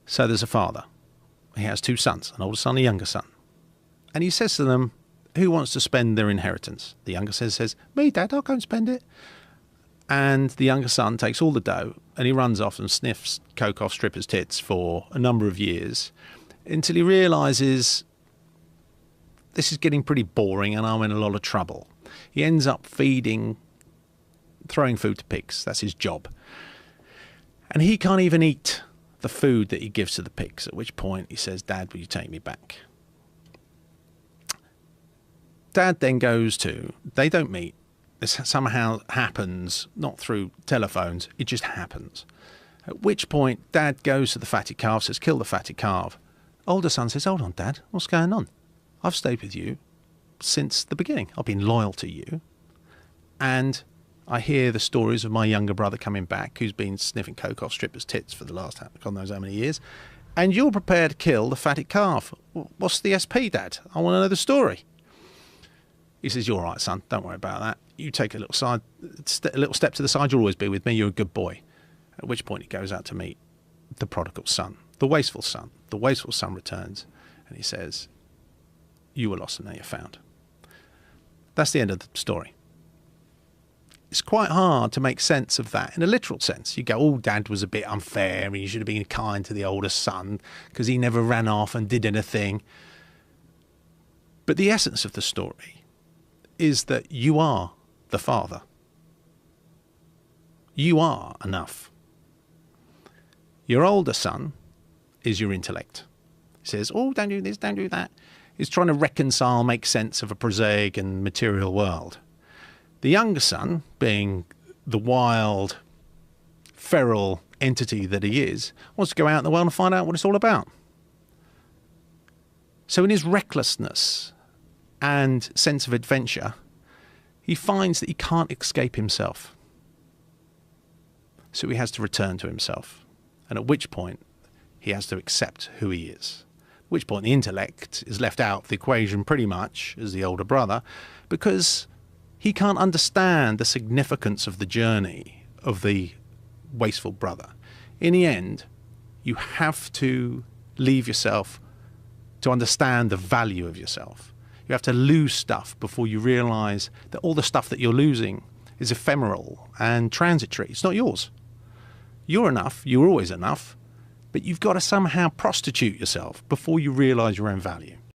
So there's a father. He has two sons, an older son and a younger son. And he says to them, who wants to spend their inheritance? The younger son says, me, Dad, I'll go and spend it. And the younger son takes all the dough and he runs off and sniffs coke off strippers' tits for a number of years until he realises this is getting pretty boring and I'm in a lot of trouble. He ends up throwing food to pigs. That's his job. And he can't even eat the food that he gives to the pigs, at which point he says, Dad, will you take me back? Dad then they don't meet. This somehow happens, not through telephones, it just happens. At which point Dad goes to the fatted calf, says, kill the fatted calf. Older son says, hold on, Dad, what's going on? I've stayed with you since the beginning. I've been loyal to you. And I hear the stories of my younger brother coming back, who's been sniffing coke off strippers' tits for the last God knows how many years. And you're prepared to kill the fatted calf. What's the SP, Dad? I want to know the story. He says, you're all right, son. Don't worry about that. You take a little step to the side. You'll always be with me. You're a good boy. At which point he goes out to meet the prodigal son, the wasteful son. The wasteful son returns and he says, you were lost and now you're found. That's the end of the story. It's quite hard to make sense of that in a literal sense. You go, oh, Dad was a bit unfair and you should have been kind to the older son because he never ran off and did anything. But the essence of the story is that you are the father. You are enough. Your older son is your intellect. He says, oh, don't do this, don't do that. He's trying to reconcile, make sense of a prosaic and material world. The younger son, being the wild, feral entity that he is, wants to go out in the world and find out what it's all about. So in his recklessness and sense of adventure, he finds that he can't escape himself. So he has to return to himself. And at which point, he has to accept who he is. At which point, the intellect is left out of the equation pretty much as the older brother, because he can't understand the significance of the journey of the wasteful brother. In the end, you have to leave yourself to understand the value of yourself. You have to lose stuff before you realize that all the stuff that you're losing is ephemeral and transitory. It's not yours. You're enough. You're always enough. But you've got to somehow prostitute yourself before you realize your own value.